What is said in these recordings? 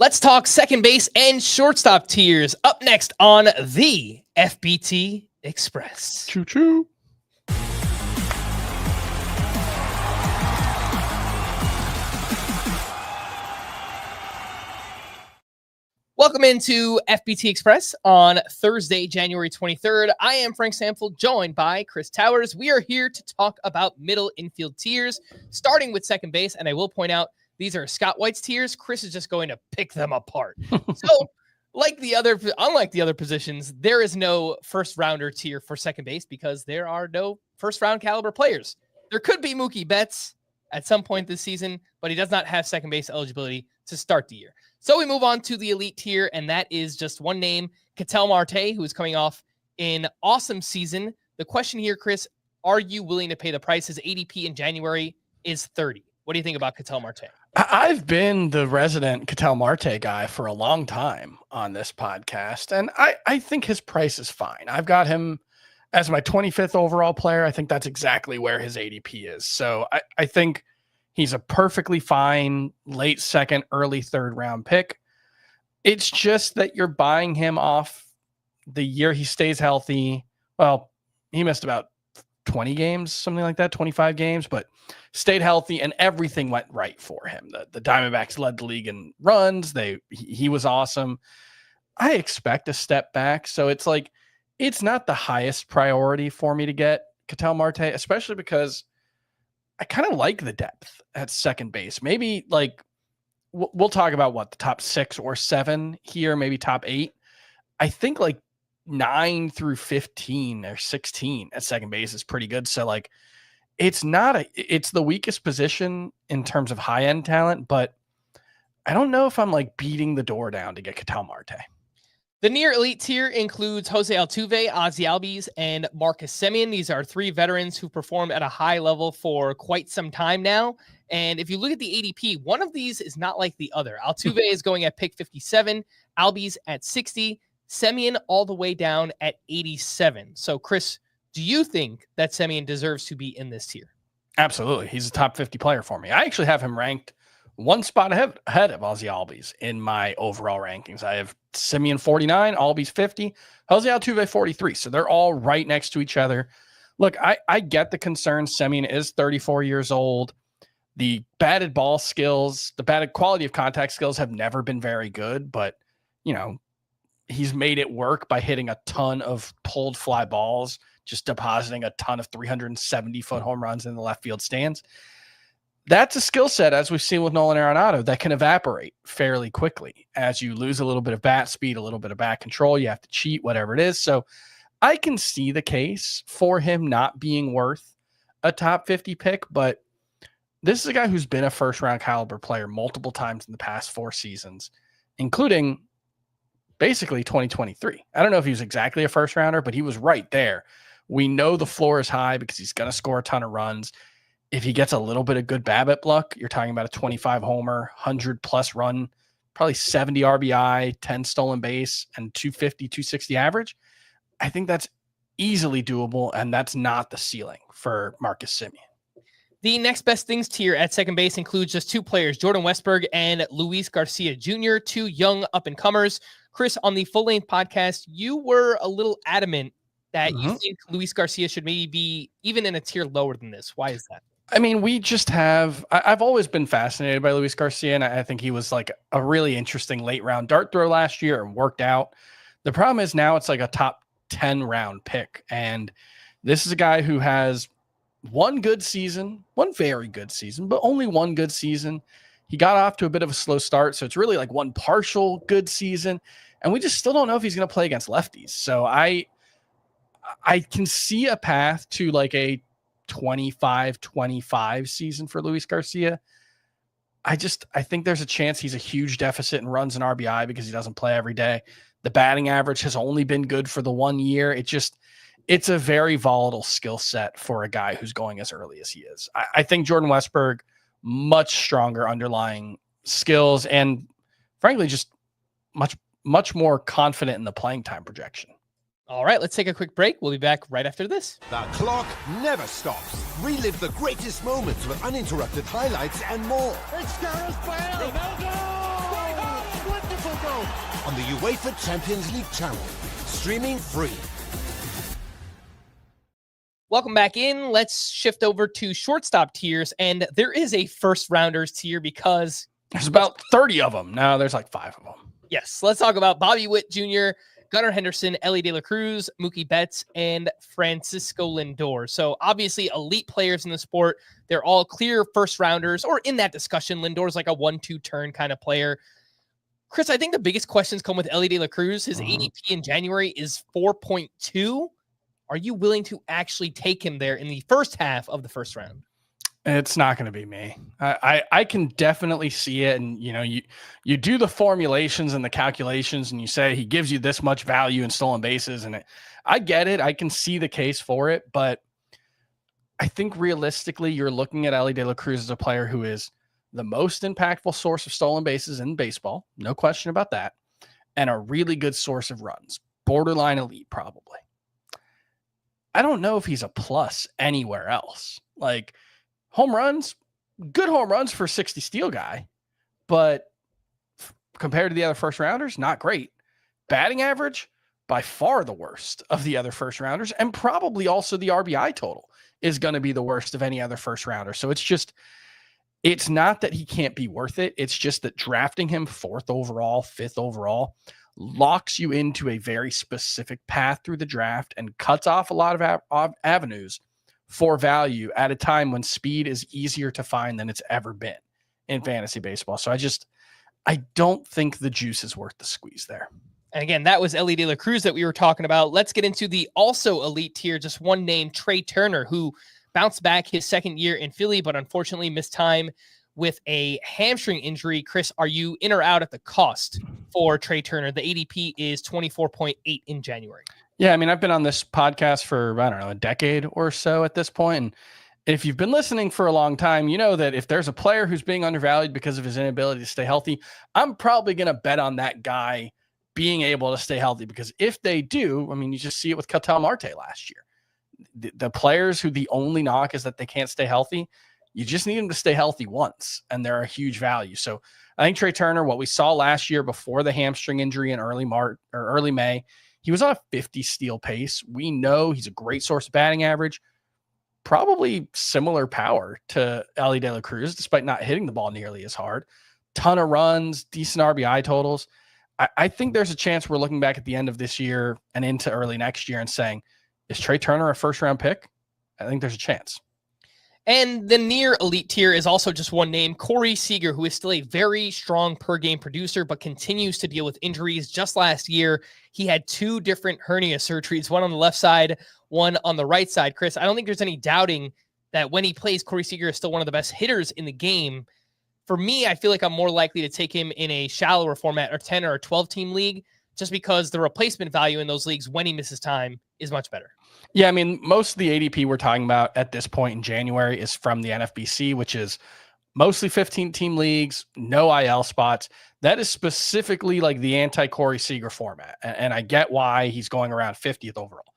Let's talk second base and shortstop tiers up next on the FBT Express. Choo-choo. Welcome into FBT Express on Thursday, January 23rd. I am Frank Stampfl, joined by Chris Towers. We are here to talk about middle infield tiers, starting with second base. And I will point out, these are Scott White's tiers. Chris is just going to pick them apart. So, unlike the other positions, there is no first rounder tier for second base because there are no first round caliber players. There could be Mookie Betts at some point this season, but he does not have second base eligibility to start the year. So we move on to the elite tier, and that is just one name, Ketel Marte, who is coming off an awesome season. The question here, Chris, are you willing to pay the price? His ADP in January is 30. What do you think about Ketel Marte? I've been the resident Ketel Marte guy for a long time on this podcast, and I think his price is fine. I've got him as my 25th overall player. I think that's exactly where his ADP is. So I think he's a perfectly fine late second, early third round pick. It's just that you're buying him off the year he stays healthy. Well, he missed about 20 games, something like that, 25 games, but stayed healthy and everything went right for him. The Diamondbacks led the league in runs. He was awesome. I expect a step back. So it's like, it's not the highest priority for me to get Ketel Marte, especially because I kind of like the depth at second base. Maybe like we'll talk about the top 6 or 7 here, maybe top 8. I think like 9 through 15 or 16 at second base is pretty good. So like it's the weakest position in terms of high end talent, but I don't know if I'm like beating the door down to get Ketel Marte. The near elite tier includes Jose Altuve, Ozzie Albies, and Marcus Semien. These are 3 veterans who performed at a high level for quite some time now. And if you look at the ADP, one of these is not like the other. Altuve is going at pick 57, Albies at 60, Semien all the way down at 87. So, Chris, do you think that Semien deserves to be in this tier? Absolutely. He's a top 50 player for me. I actually have him ranked one spot ahead of Ozzie Albies in my overall rankings. I have Semien 49, Albies 50, Jose Altuve 43. So they're all right next to each other. Look, I get the concern. Semien is 34 years old. The batted ball skills, the batted quality of contact skills have never been very good, but he's made it work by hitting a ton of pulled fly balls, just depositing a ton of 370-foot home runs in the left field stands. That's a skill set, as we've seen with Nolan Arenado, that can evaporate fairly quickly as you lose a little bit of bat speed, a little bit of bat control. You have to cheat, whatever it is. So I can see the case for him not being worth a top 50 pick, but this is a guy who's been a first-round caliber player multiple times in the past 4 seasons, including basically 2023. I don't know if he was exactly a first-rounder, but he was right there. We know the floor is high because he's going to score a ton of runs. If he gets a little bit of good BABIP luck, you're talking about a 25 homer, 100-plus run, probably 70 RBI, 10 stolen base, and 250, 260 average. I think that's easily doable, and that's not the ceiling for Marcus Semien. The next best things tier at second base includes just 2 players, Jordan Westburg and Luis Garcia Jr., 2 young up-and-comers. Chris, on the full-length podcast, you were a little adamant that you think Luis Garcia should maybe be even in a tier lower than this. Why is that? I mean, I've always been fascinated by Luis Garcia, and I think he was like a really interesting late round dart throw last year and worked out. The problem is now it's like a top 10 round pick. And this is a guy who has one very good season, but only one good season. He got off to a bit of a slow start. So it's really like one partial good season. And we just still don't know if he's going to play against lefties. So I can see a path to like a 25-25 season for Luis Garcia. I think there's a chance he's a huge deficit in runs and RBI because he doesn't play every day. The batting average has only been good for the 1 year. It's a very volatile skill set for a guy who's going as early as he is. I think Jordan Westburg, much stronger underlying skills and frankly, just much more confident in the playing time projection. All right, let's take a quick break. We'll be back right after this. The clock never stops. Relive the greatest moments with uninterrupted highlights and more. It's Gareth Bale! Ronaldo! will go on the UEFA Champions League channel, streaming free. Welcome back in. Let's shift over to shortstop tiers. And there is a first rounders tier because there's about 30 of them. No, there's like 5 of them. Yes. Let's talk about Bobby Witt Jr., Gunnar Henderson, Elly De La Cruz, Mookie Betts, and Francisco Lindor. So obviously elite players in the sport. They're all clear first rounders or in that discussion. Lindor's like a 1-2 turn kind of player. Chris, I think the biggest questions come with Elly De La Cruz. His ADP in January is 4.2. Are you willing to actually take him there in the first half of the first round? It's not going to be me. I can definitely see it. And, you do the formulations and the calculations and you say he gives you this much value in stolen bases. And I get it. I can see the case for it. But I think realistically, you're looking at Elly De La Cruz as a player who is the most impactful source of stolen bases in baseball. No question about that. And a really good source of runs. Borderline elite, probably. I don't know if he's a plus anywhere else. Like home runs, good home runs for a 60 steal guy, but compared to the other first rounders, not great. Batting average, by far the worst of the other first rounders, and probably also the RBI total is going to be the worst of any other first rounder. So it's not that he can't be worth it. It's just that drafting him 4th overall, 5th overall, locks you into a very specific path through the draft and cuts off a lot of avenues for value at a time when speed is easier to find than it's ever been in fantasy baseball. So I don't think the juice is worth the squeeze there. And again, that was Elly De La Cruz that we were talking about. Let's get into the also elite tier. Just one name, Trea Turner, who bounced back his second year in Philly, but unfortunately missed time with a hamstring injury. Chris, are you in or out at the cost for Trea Turner? The ADP is 24.8 in January. Yeah, I mean, I've been on this podcast for, I don't know, a decade or so at this point. And if you've been listening for a long time, you know that if there's a player who's being undervalued because of his inability to stay healthy, I'm probably going to bet on that guy being able to stay healthy, because if they do, I mean, you just see it with Ketel Marte last year. The players who the only knock is that they can't stay healthy, you just need them to stay healthy once, and they're a huge value. So I think Trea Turner, what we saw last year before the hamstring injury in early March or early May, he was on a 50 steal pace. We know he's a great source of batting average, probably similar power to Elly De La Cruz, despite not hitting the ball nearly as hard. Ton of runs, decent RBI totals. I think there's a chance we're looking back at the end of this year and into early next year and saying, is Trea Turner a first round pick? I think there's a chance. And the near elite tier is also just one name, Cory Seager, who is still a very strong per game producer, but continues to deal with injuries. Just last year, he had 2 different hernia surgeries, one on the left side, one on the right side. Chris, I don't think there's any doubting that when he plays, Cory Seager is still one of the best hitters in the game. For me, I feel like I'm more likely to take him in a shallower format or 10 or a 12 team league, just because the replacement value in those leagues when he misses time is much better. Yeah, I mean, most of the ADP we're talking about at this point in January is from the NFBC, which is mostly 15-team leagues, no IL spots. That is specifically like the anti-Cory Seager format, and I get why he's going around 50th overall.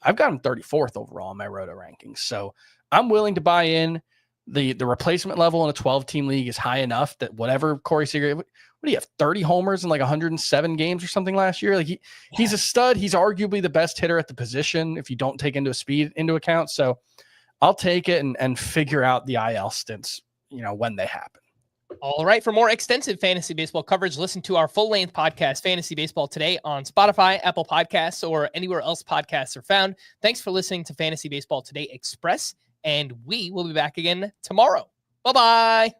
I've got him 34th overall in my Roto rankings, so I'm willing to buy in. The replacement level in a 12-team league is high enough that whatever Cory Seager, what do you have, 30 homers in like 107 games or something last year? Like he's a stud. He's arguably the best hitter at the position if you don't take speed into account. So I'll take it and figure out the IL stints, when they happen. All right. For more extensive fantasy baseball coverage, listen to our full-length podcast, Fantasy Baseball Today, on Spotify, Apple Podcasts, or anywhere else podcasts are found. Thanks for listening to Fantasy Baseball Today Express, and we will be back again tomorrow. Bye-bye.